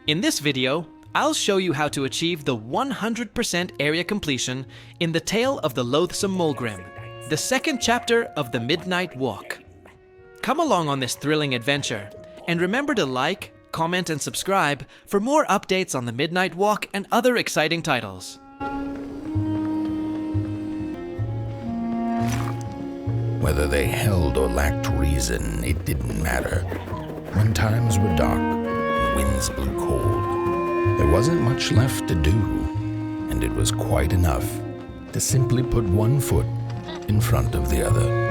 In this video, I'll show you how to achieve the 100% area completion in The Tale of the Loathsome Molgrim, the second chapter of the Midnight Walk. Come along on this thrilling adventure, and remember to like, comment, and subscribe for more updates on the Midnight Walk and other exciting titles. Whether they held or lacked reason, it didn't matter. When times were dark and winds blew cold, there wasn't much left to do, and it was quite enough to simply put one foot in front of the other.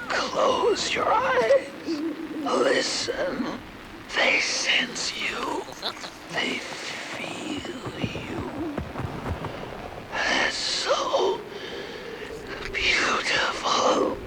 Close your eyes. Listen. They sense you. They feel you. That's so beautiful.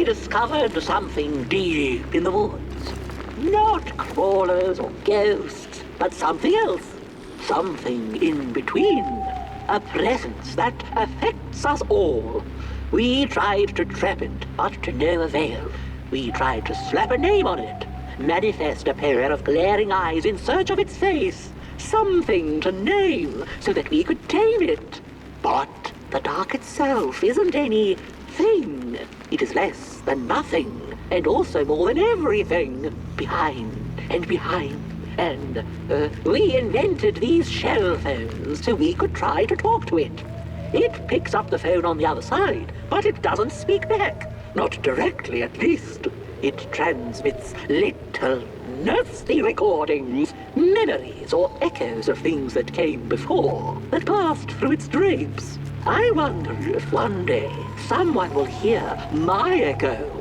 discovered something deep in the woods. Not crawlers or ghosts, but something else. Something in between. A presence that affects us all. We tried to trap it, but to no avail. We tried to slap a name on it, manifest a pair of glaring eyes in search of its face. Something to name, so that we could tame it. But the dark itself isn't any thing. It is less than nothing, and also more than everything. Behind and behind. And we invented these Shellphones so we could try to talk to it. It picks up the phone on the other side, but it doesn't speak back. Not directly, at least. It transmits little, nasty recordings, memories or echoes of things that came before, that passed through its drapes. I wonder if one day someone will hear my echo.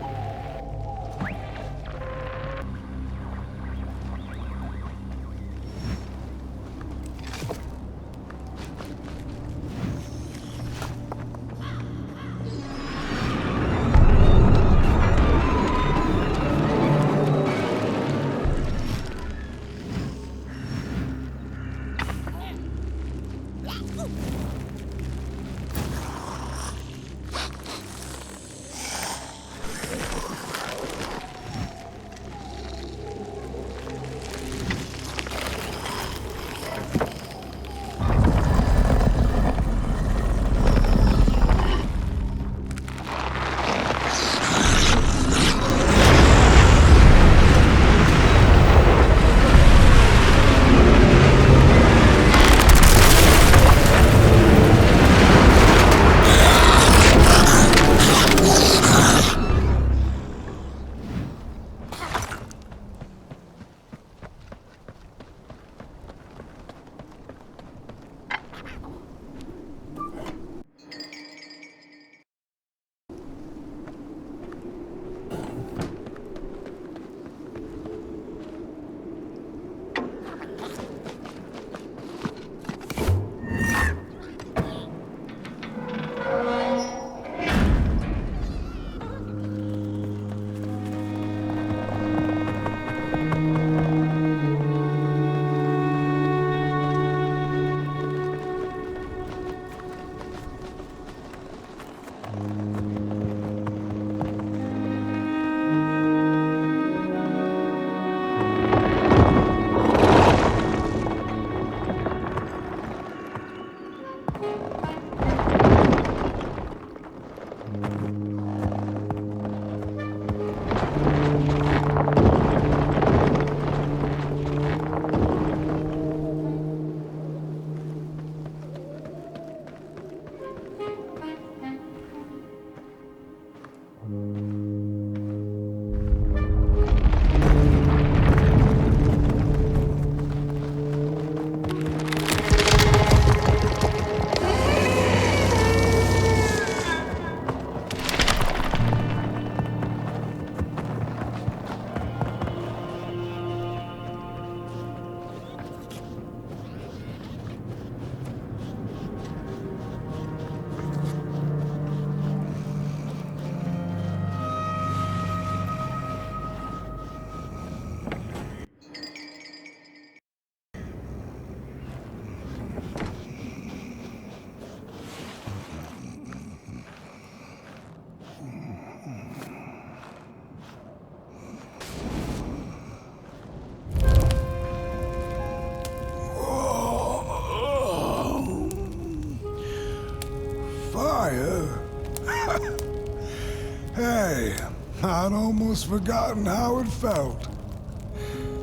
Hey, I'd almost forgotten how it felt.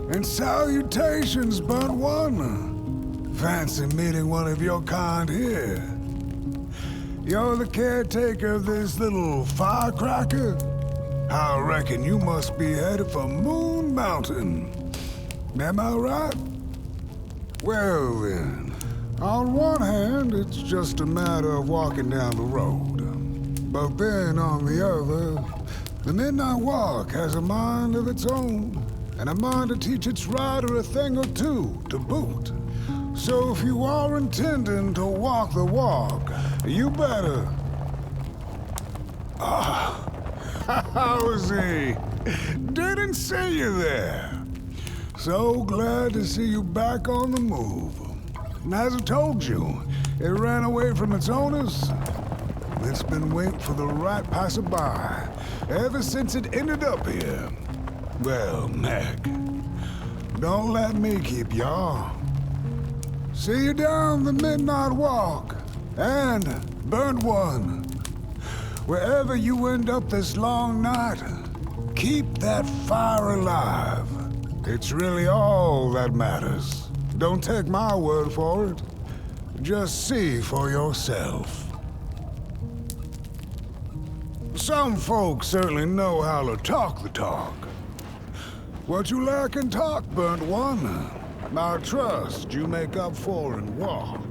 And salutations, Burnt One. Fancy meeting one of your kind here. You're the caretaker of this little firecracker? I reckon you must be headed for Moon Mountain. Am I right? Well then, on one hand, it's just a matter of walking down the road. But then, on the other, the Midnight Walk has a mind of its own, and a mind to teach its rider a thing or two to boot. So if you are intending to walk the walk, you better... How's he? Didn't see you there. So glad to see you back on the move. And as I told you, it ran away from its owners. It's been waiting for the right passerby ever since it ended up here. Well, Meg, don't let me keep y'all. See you down the midnight walk. And, burnt one, wherever you end up this long night, keep that fire alive. It's really all that matters. Don't take my word for it. Just see for yourself. Some folks certainly know how to talk the talk. What you lack in talk, burnt one, I trust you make up for in walk.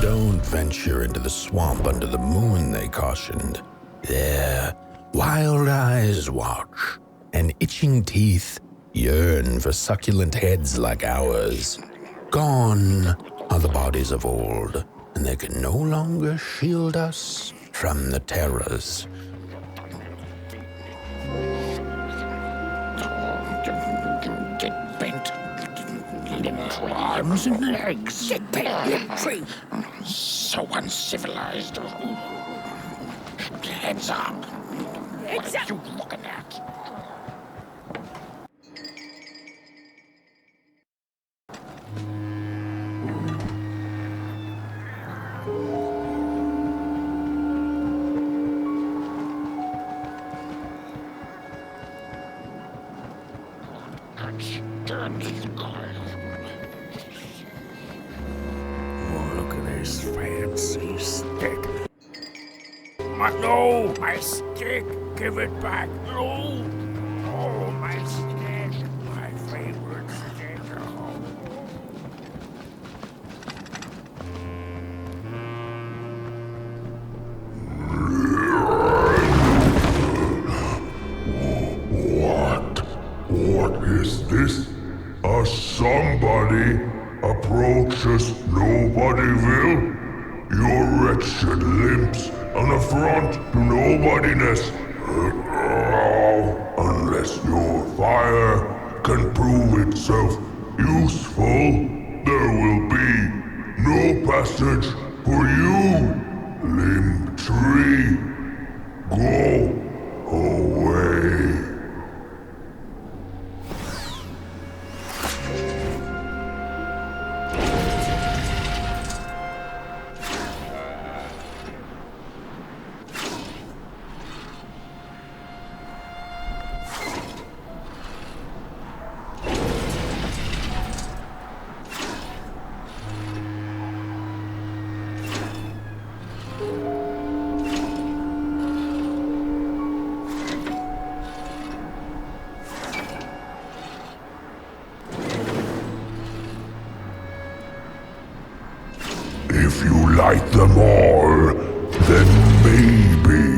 Don't venture into the swamp under the moon, they cautioned. There, wild eyes watch, and itching teeth yearn for succulent heads like ours. Gone are the bodies of old, and they can no longer shield us from the terrors. Get bent. Limb arms and legs. Get bent. Free. So uncivilized. Heads up. What are you looking at? No, my stick! Give it back! No! Oh, my stick! My favorite stick! Oh. What is this? Somebody approaches Nobodyville? Your wretched limbs, an affront to nobodiness. Unless your fire can prove itself useful, there will be no passage for you, limb tree. Go away. If you light them all, then maybe.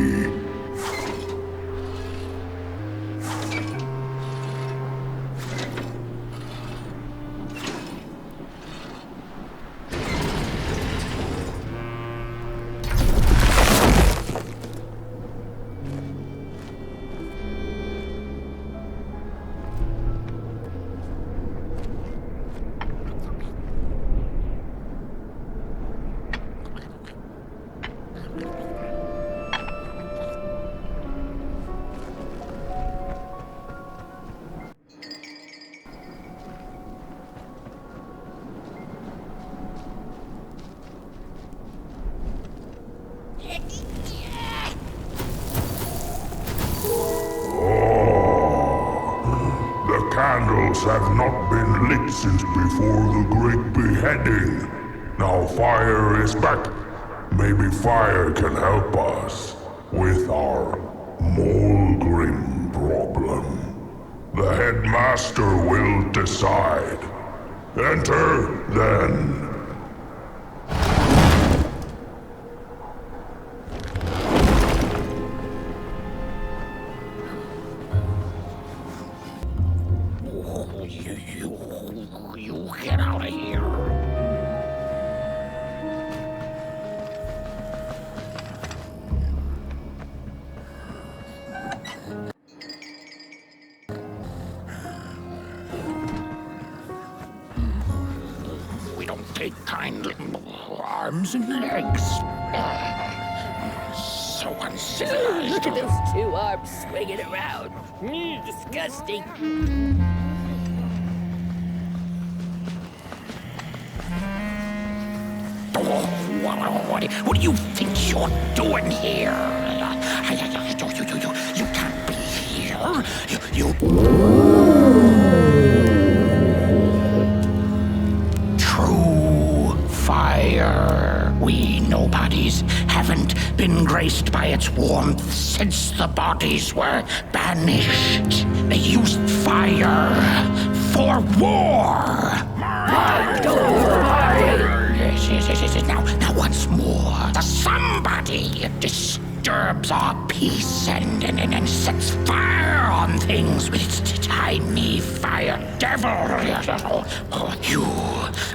Candles have not been lit since before the great beheading. Now fire is back. Maybe fire can help us with our Molgrim problem. The Headmaster will decide. Enter, then. You get out of here. We don't take kind arms and legs. So uncivilized. Look at those two arms swinging around. Disgusting. What do you think you're doing here? You can't be here. True fire. We nobodies haven't been graced by its warmth since the bodies were banished. They used fire for war. Now once more, the somebody disturbs our peace and sets fire on things with its tiny fire devil. You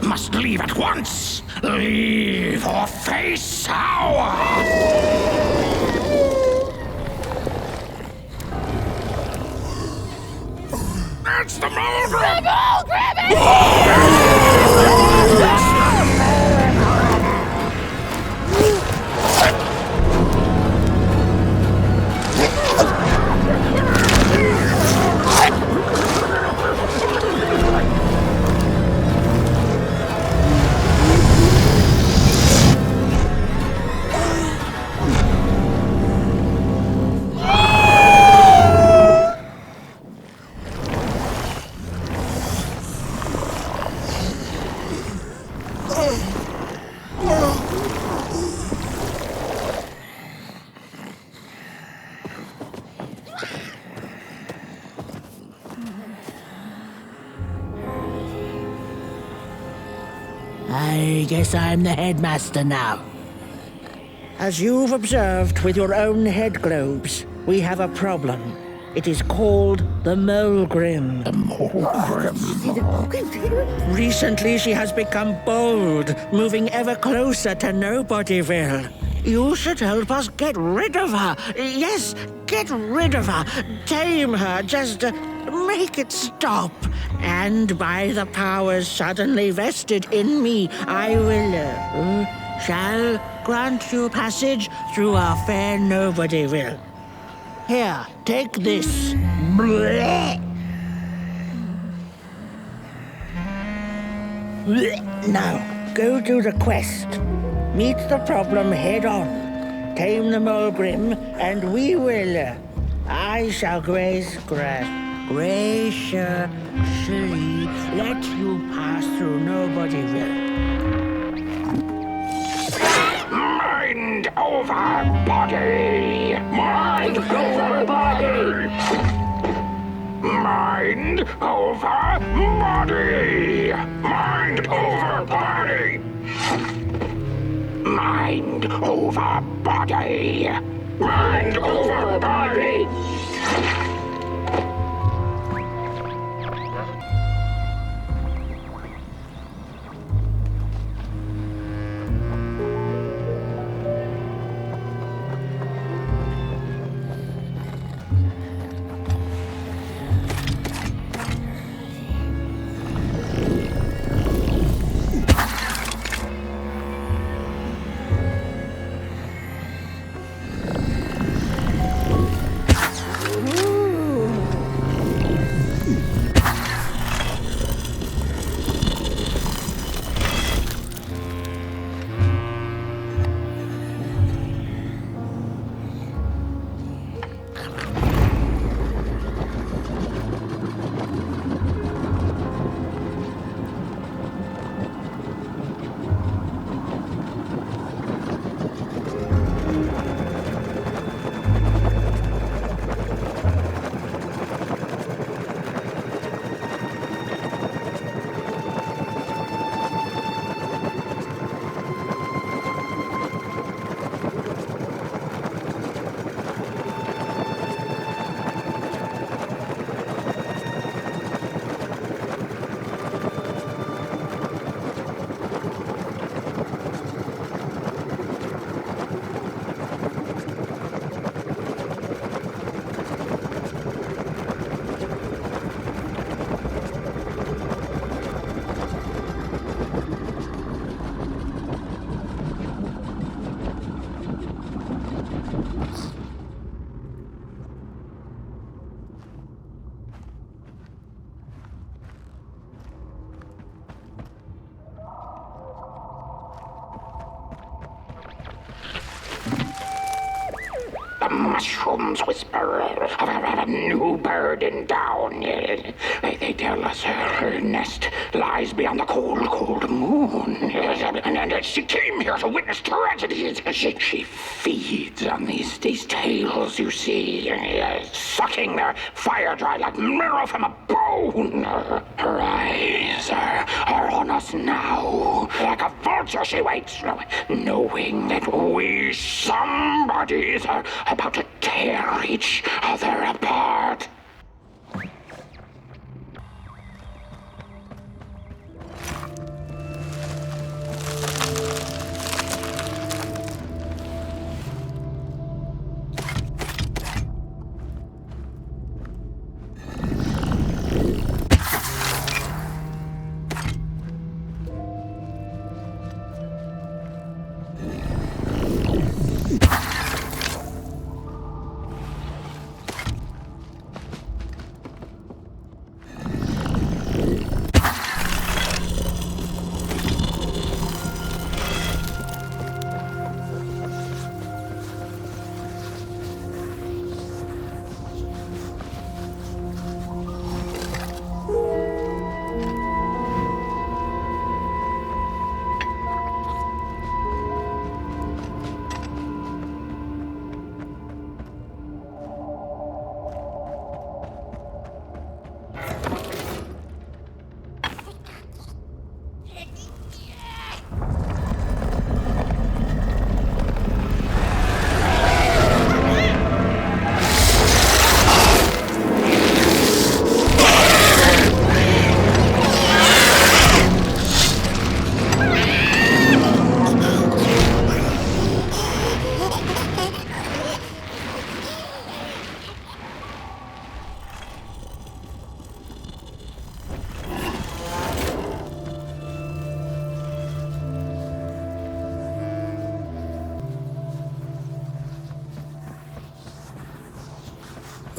must leave at once. Leave or face our... It's the Molgrim! The Molgrim! I guess I'm the Headmaster now. As you've observed with your own head globes, we have a problem. It is called the Molgrim. The Molgrim. Recently, she has become bold, moving ever closer to Nobodyville. You should help us get rid of her. Yes, get rid of her. Tame her. Just make it stop. And by the powers suddenly vested in me, I will, shall grant you passage through our fair Nobodyville. Here, take this. Blech. Now, go do the quest. Meet the problem head on. Tame the Molgrim, and we will. I shall graciously let you pass through Nobodyville. Mind over body! Mind over body! Mind over body! Mind over body! Mind over body! Mind over body! The mushrooms whisper of a new bird in down. They tell us her nest lies beyond the cold, cold moon. And she came here to witness tragedies. She feeds on these tales, you see, sucking their fire dry like marrow from a bone. Her eyes are on us now. Like a vulture she waits, knowing that we somebodies are about to tear each other apart.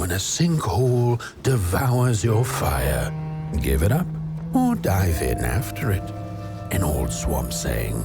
when a sinkhole devours your fire. Give it up or dive in after it. An old swamp saying.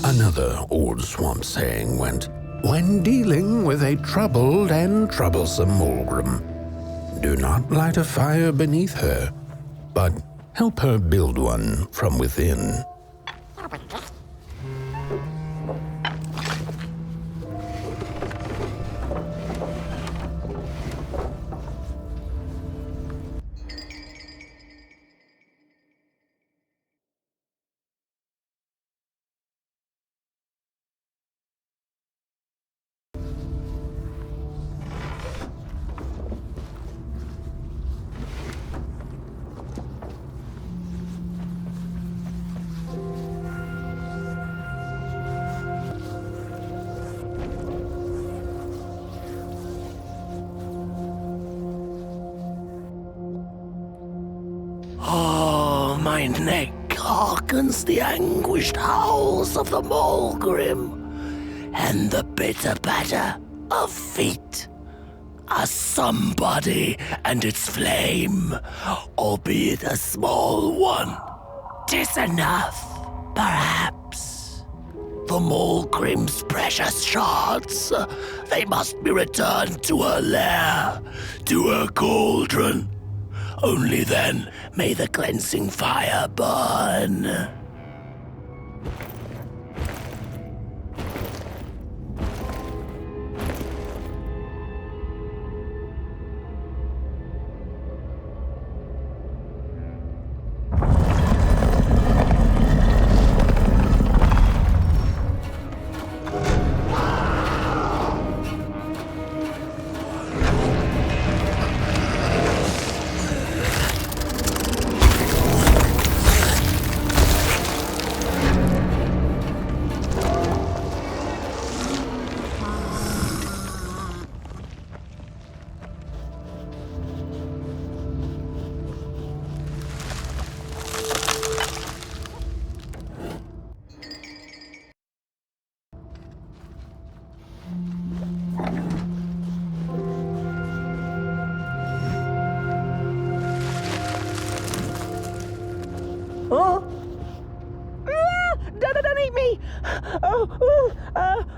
Another old swamp saying went, when dealing with a troubled and troublesome Molgrim, do not light a fire beneath her, but help her build one from within. my neck hearkens the anguished howls of the Molgrim, and the bitter patter of feet. A somebody and its flame, albeit a small one. 'Tis enough, perhaps. The Molgrim's precious shards, they must be returned to her lair, to her cauldron. Only then may the cleansing fire burn. Oh! Don't eat me!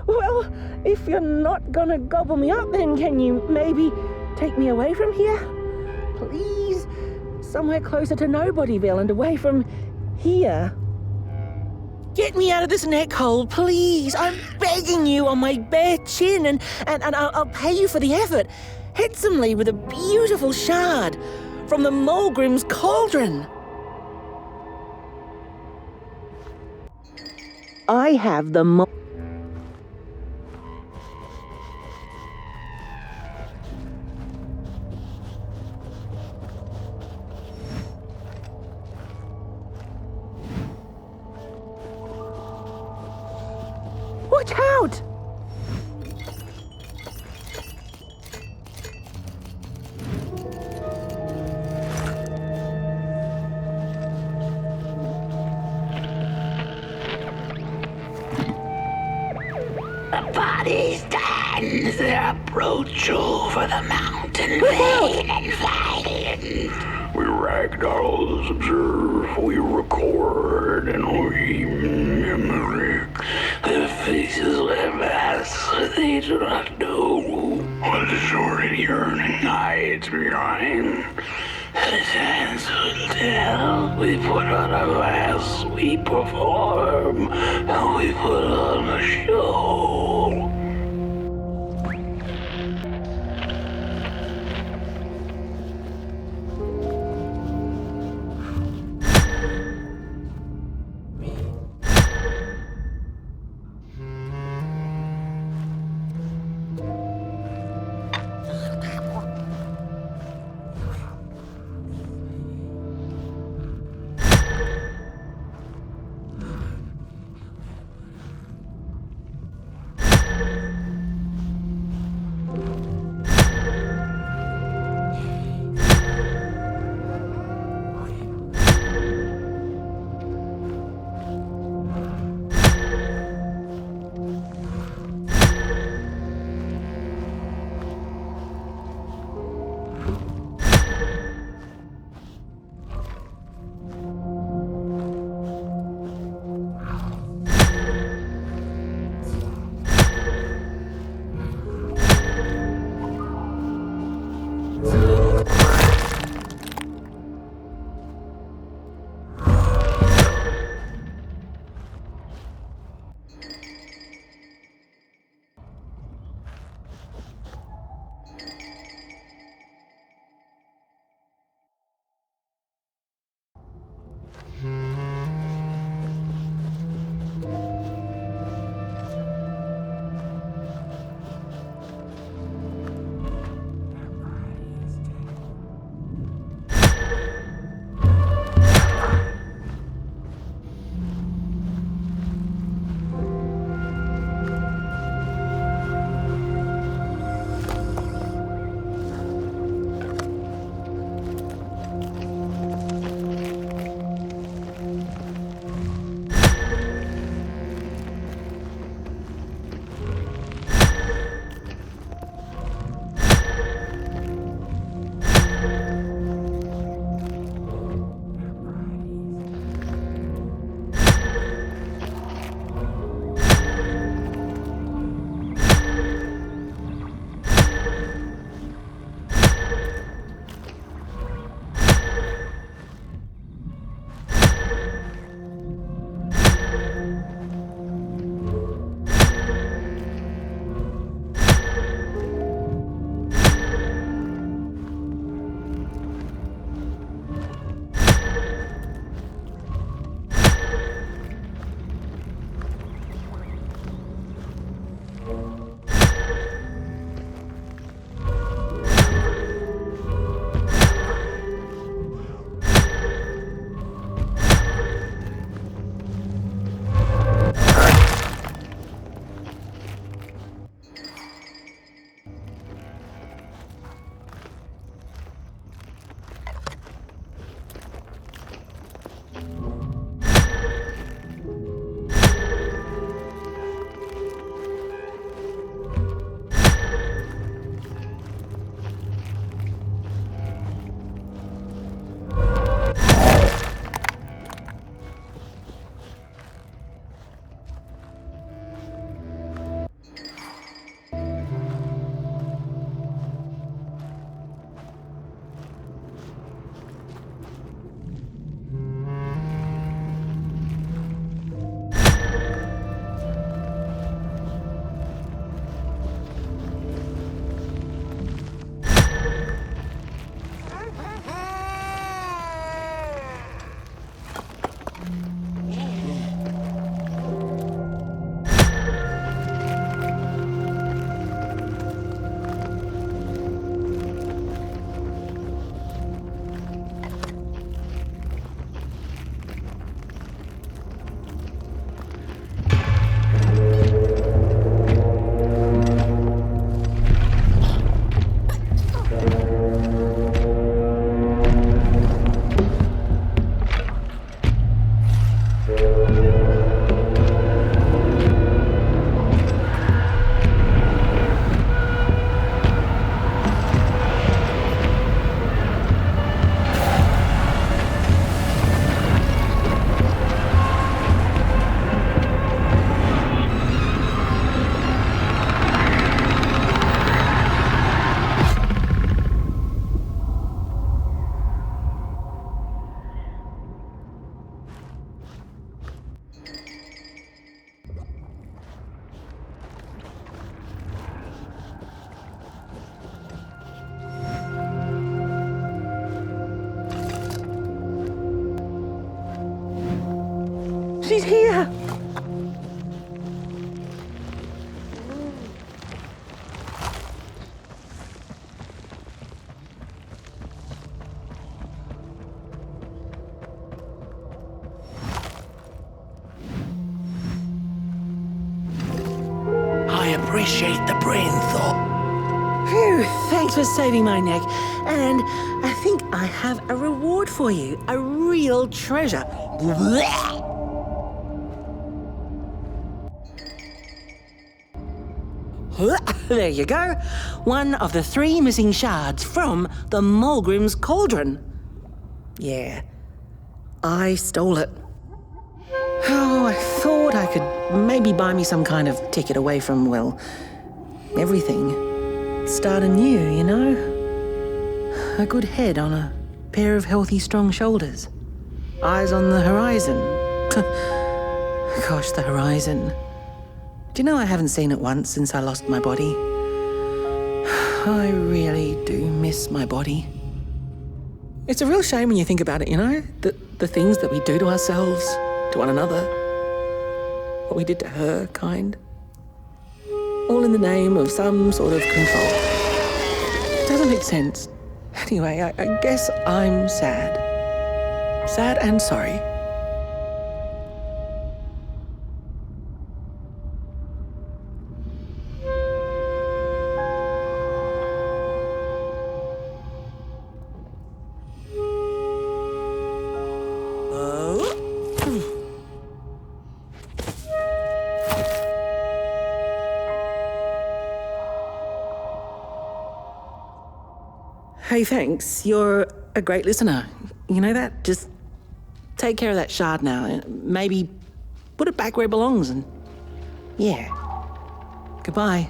Well, if you're not gonna gobble me up, then can you maybe take me away from here? Please? Somewhere closer to Nobodyville and away from here. Get me out of this neck hole, please! I'm begging you on my bare chin, and I'll pay you for the effort. Handsomely with a beautiful shard from the Molgrim's cauldron. I have the Watch out! The body stands their approach over the mountain vein and violent. We ragdolls observe, we record, and we mimic. Their faces wear masks, they do not know what the sordid yearning hides behind. His hands will tell. We put on a mask, we perform, and we put on a show. She's here! I appreciate the brain thought. Phew, thanks for saving my neck. And I think I have a reward for you. A real treasure. There you go. One of the 3 missing shards from the Molgrim's cauldron. Yeah, I stole it. Oh, I thought I could maybe buy me some kind of ticket away from, well, everything. Start anew, you know? A good head on a pair of healthy, strong shoulders. Eyes on the horizon. Gosh, the horizon. Do you know I haven't seen it once since I lost my body? I really do miss my body. It's a real shame when you think about it, you know? The things that we do to ourselves, to one another. What we did to her, kind. All in the name of some sort of control. It doesn't make sense. Anyway, I guess I'm sad. Sad and sorry. Hey, thanks. You're a great listener. You know that? Just take care of that shard now and maybe put it back where it belongs and... yeah. Goodbye.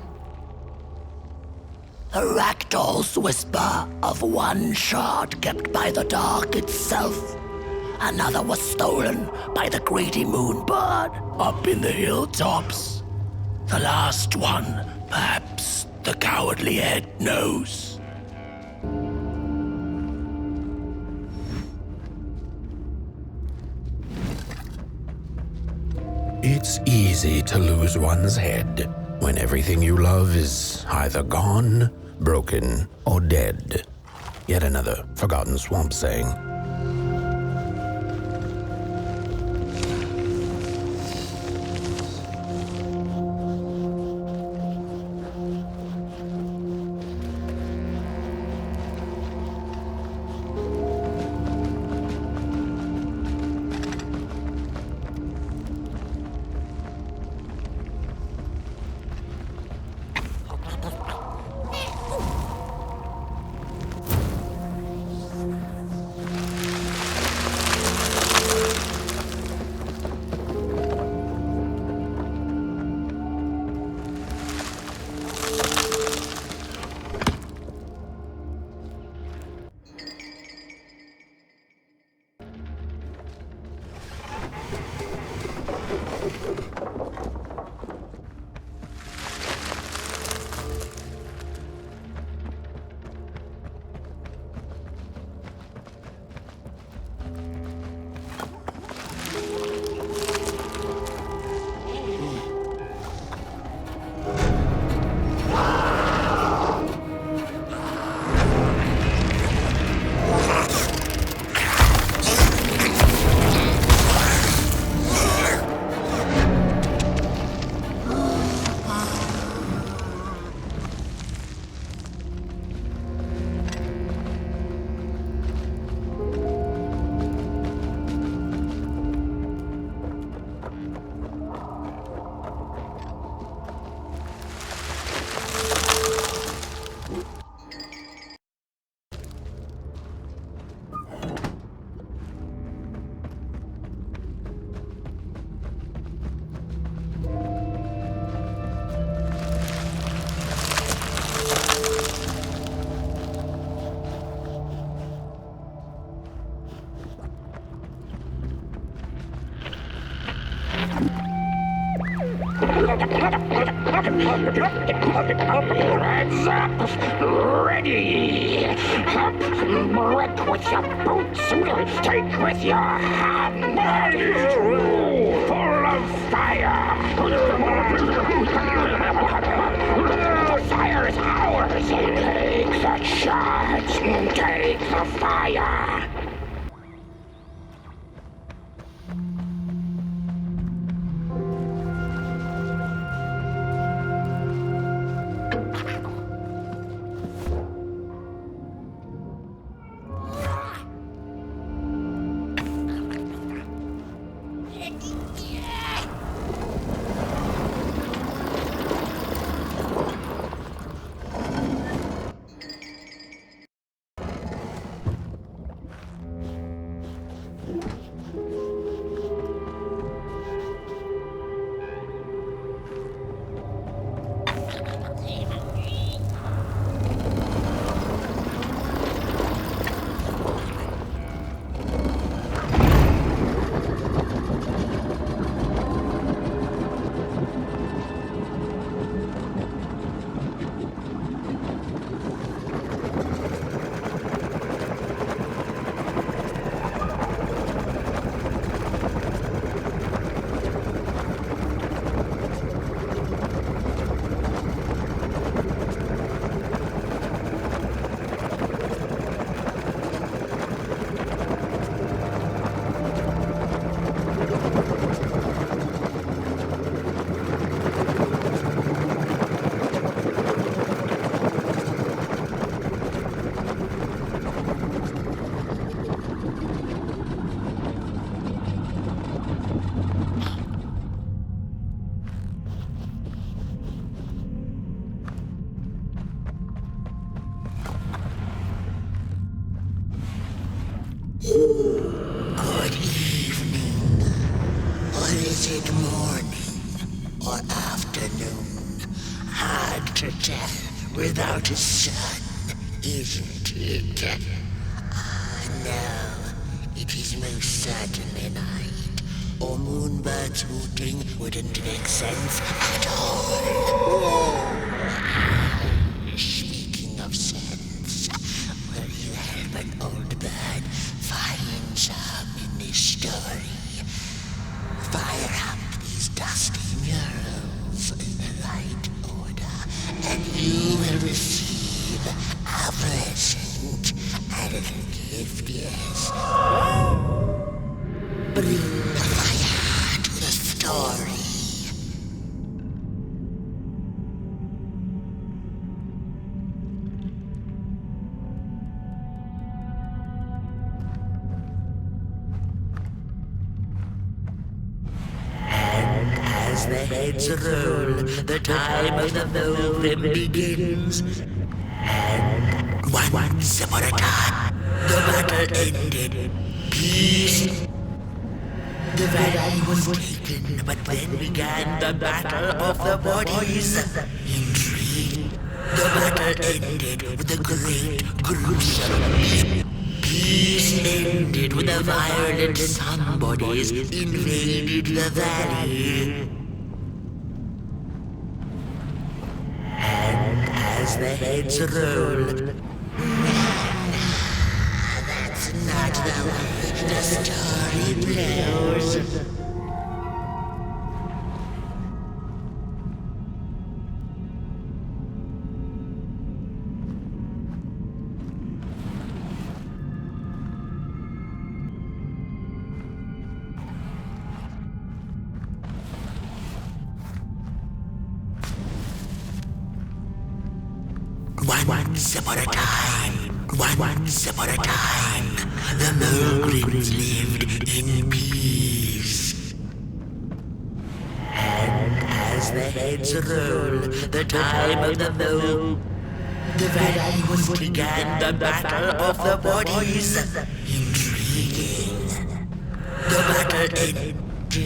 The ragdoll's whisper of one shard kept by the dark itself. Another was stolen by the greedy moonbird up in the hilltops. The last one, perhaps the cowardly head knows. It's easy to lose one's head when everything you love is either gone, broken, or dead. Yet another forgotten swamp saying. Hands up! Ready! Up! Break with your boots! Take with your hand! The fire is ours! Take the shards! Take the fire! Good evening. Or is it morning or afternoon? Hard to tell without a sun, isn't it? No, it is most certainly night. Or moonbirds hooting wouldn't make sense at all. Speaking of sense, will you help an old bird find some in this story? Fire up these dusty murals in the right order, and you will receive a present, a little gift, yes. Bring the fire to the story. As the heads roll, the time of the Molgrim begins. And once upon a time, the battle ended. Peace. The valley was taken, but then began the battle of the bodies. Intrigue. The battle ended with a great gruesome peace ended when the violent sun bodies invaded the valley. And as the heads roll, that's not the way the story blows. Once upon a time, the Molgrims lived in peace. And as the heads roll, the time of the valley was began the battle of the bodies. Intriguing. The battle ended to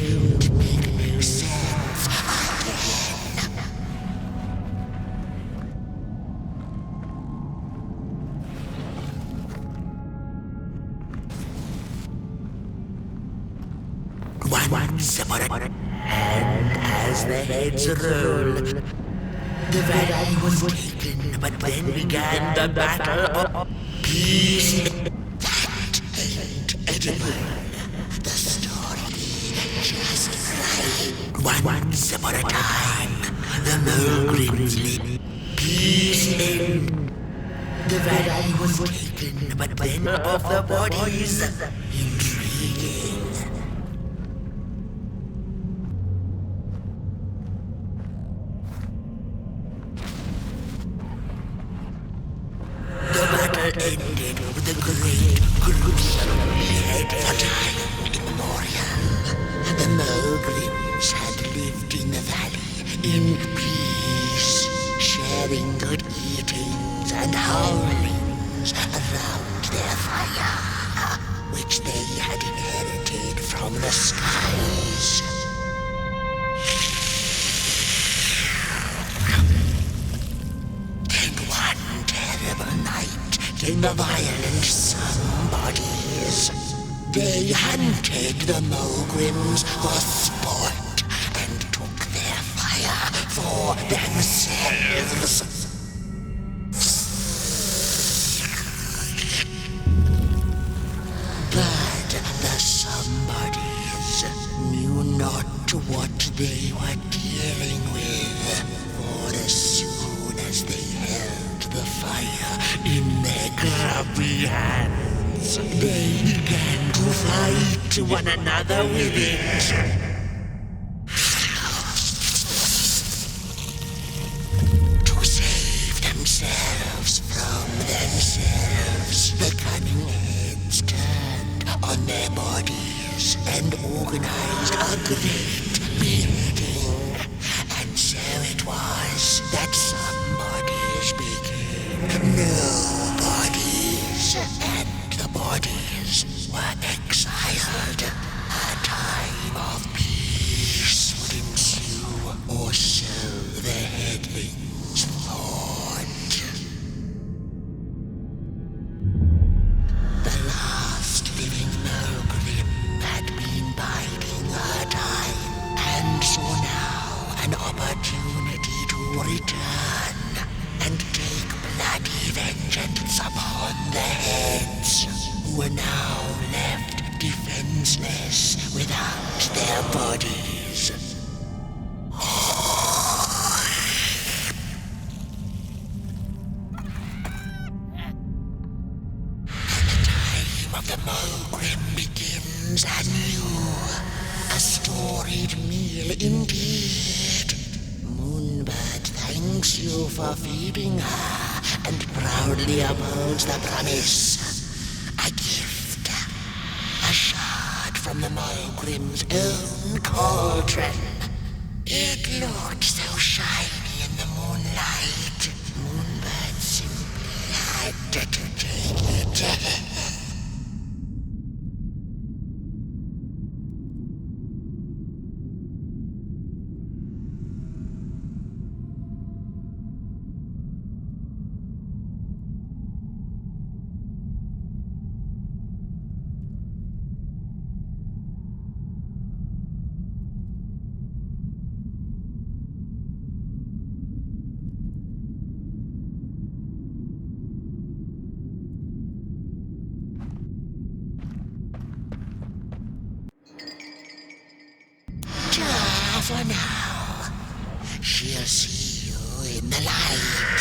make no sense again. Once upon a time, and as the heads roll, the valley was taken, but then began the battle of peace. That ain't edible. The story just like Once upon a time, the Molgrims lived peace in. The valley was taken, but then of the bodies. Intriguing. The battle ended with a great gruesome dead for time immemorial. The Molgrims had lived in the valley in peace, sharing good eatings and howlings around their fire, which they had inherited from the skies. Then one terrible night came the violent somebodies. They hunted the Molgrims for sport and took their fire for themselves. But the somebodies knew not what they were dealing with, for as soon as they held the fire in their grubby hands, they began to fight one another with it. To save themselves from themselves, the cunning heads turned on their bodies and organized a great beheading. And so it was that somebodies became nobodies, and the bodies were exiled. A time of peace would ensue, or so the headlings thought. The last living Molgrim had been biding her time, and saw now an opportunity to return and take bloody vengeance upon the heads, who were now left defenseless without their bodies. The time of the Molgrim begins anew. A storied meal indeed. Moonbird thanks you for feeding her and proudly upholds the promise. A gift. A shard from the Molgrim's own cauldron. It looked so shiny in the moonlight. Moonbird simply had to take it. For now, she'll see you in the light.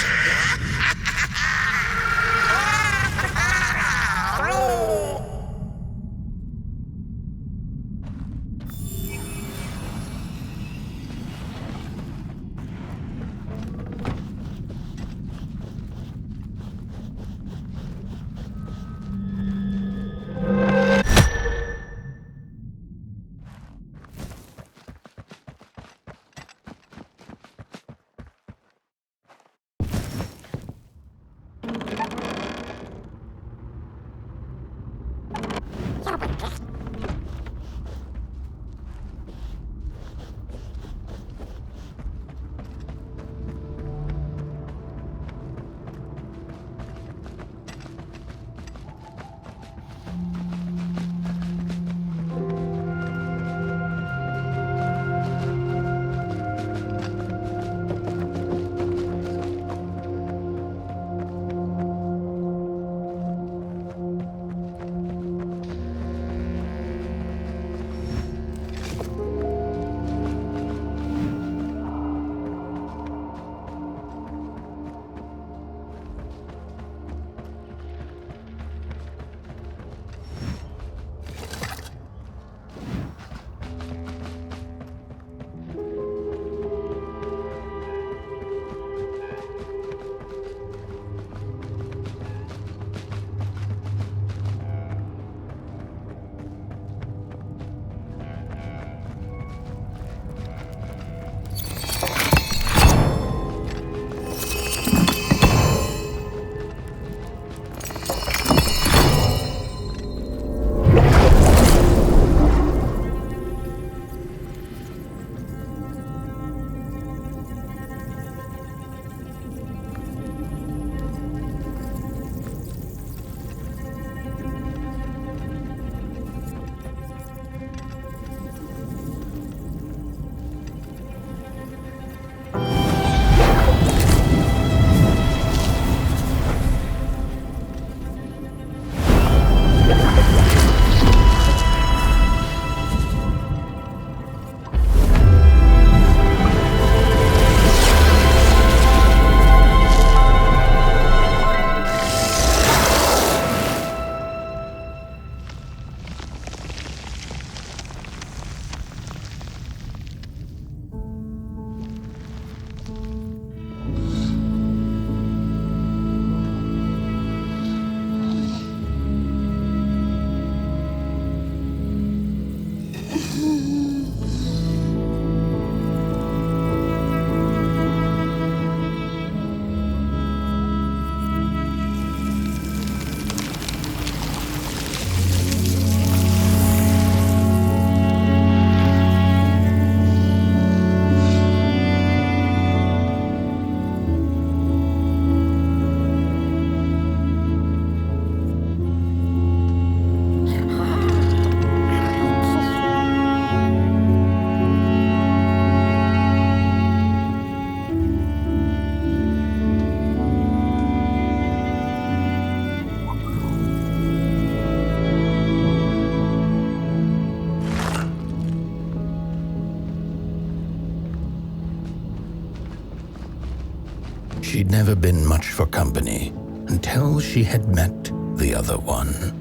She'd never been much for company until she had met the other one.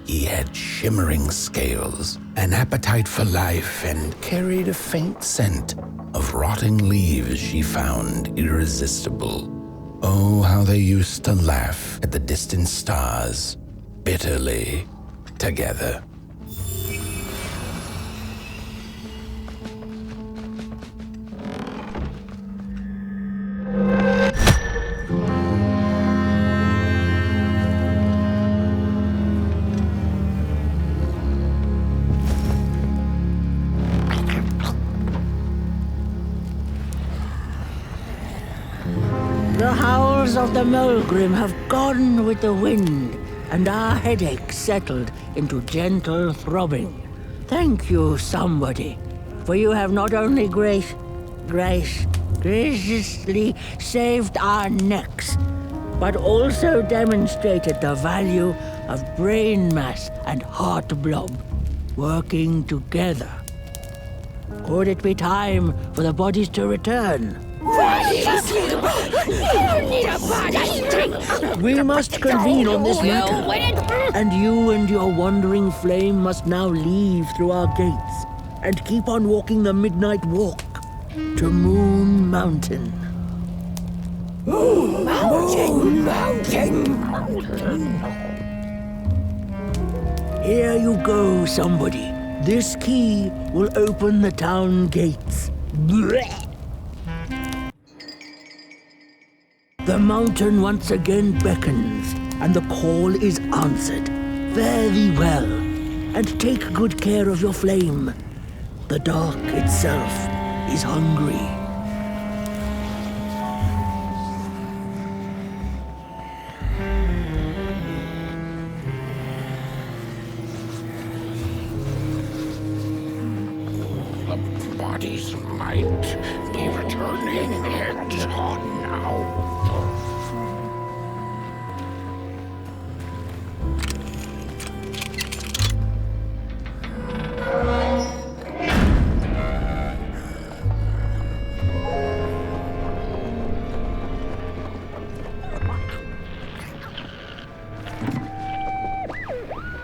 He had shimmering scales, an appetite for life, and carried a faint scent of rotting leaves she found irresistible. Oh, how they used to laugh at the distant stars, bitterly, together. The howls of the Molgrim have gone with the wind, and our headaches settled into gentle throbbing. Thank you, somebody, for you have not only graciously saved our necks, but also demonstrated the value of brain mass and heart blob working together. Could it be time for the bodies to return? We must convene on this matter, and you and your wandering flame must now leave through our gates and keep on walking the midnight walk to Moon Mountain. Moon Mountain! Here you go, somebody. This key will open the town gates. Blech. The mountain once again beckons, and the call is answered. Fare thee well, and take good care of your flame. The dark itself is hungry. The bodies might be returning. It's on now.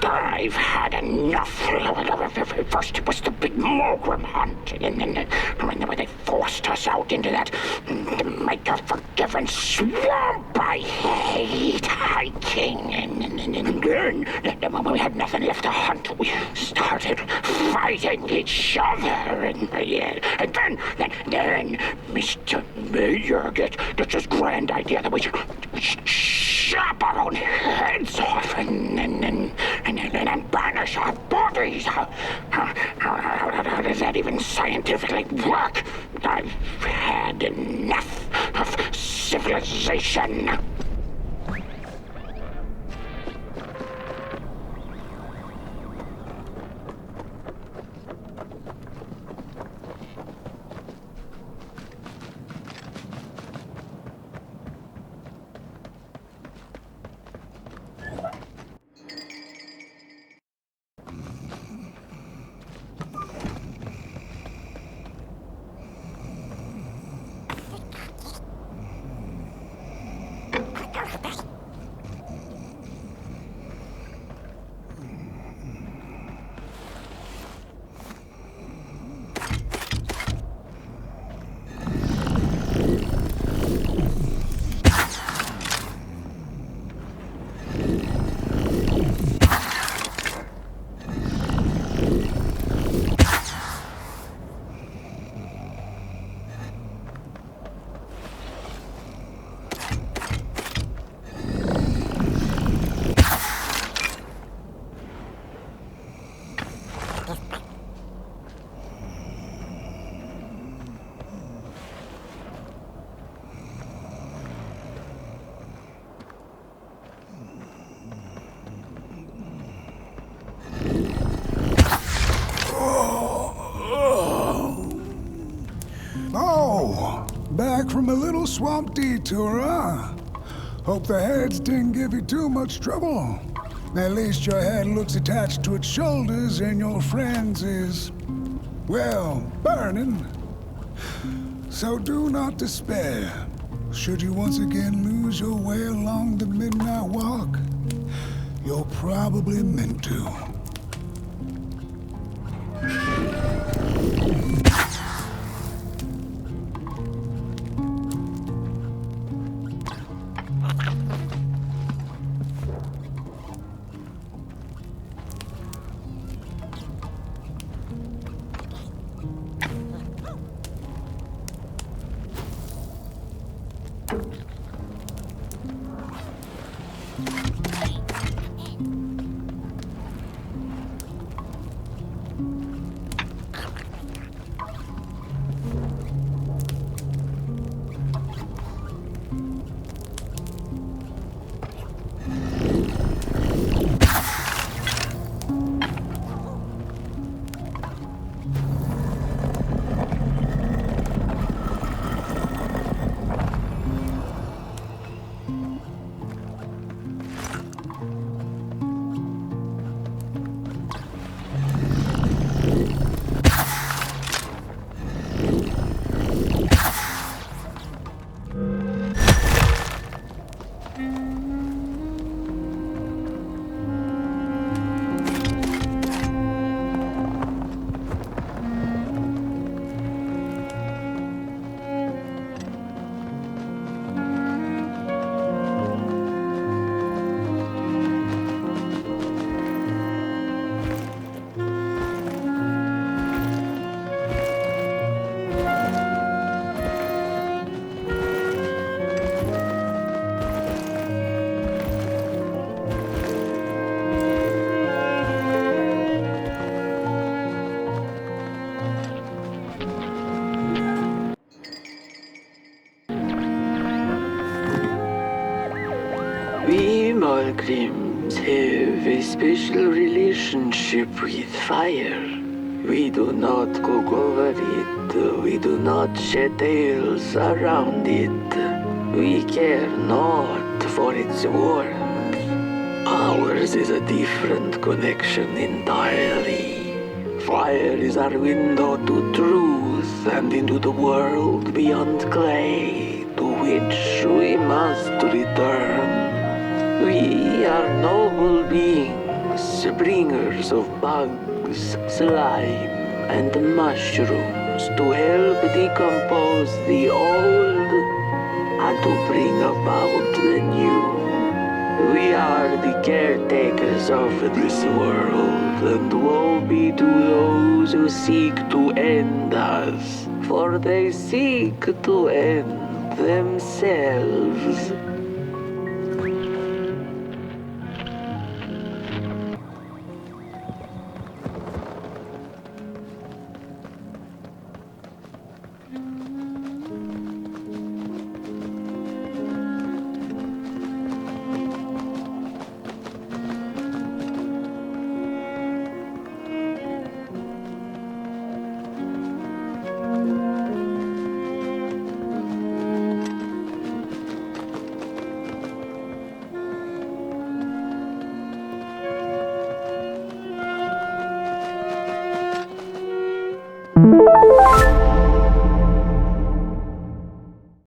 I've had enough. First it was the big Molgrim hunt, and then they forced us out into that make-a-forgiven swamp. I hate hiking. And then when we had nothing left to hunt, we started fighting each other. And then Mr. Mayor gets this grand idea that we should chop our own heads off and banish our bodies. How does that even scientifically work? I've had enough of civilization. Back from a little swamp detour, huh? Hope the heads didn't give you too much trouble. At least your head looks attached to its shoulders and your friend's is, well, burning. So do not despair. should you once again lose your way along the midnight walk, you're probably meant to. We Molgrims have a special relationship with fire. We do not cook over it. We do not shed tales around it. We care not for its warmth. Ours is a different connection entirely. Fire is our window to truth and into the world beyond clay, to which we must return. We are noble beings, bringers of bugs, slime, and mushrooms to help decompose the old and to bring about the new. We are the caretakers of this world, and woe be to those who seek to end us, for they seek to end themselves.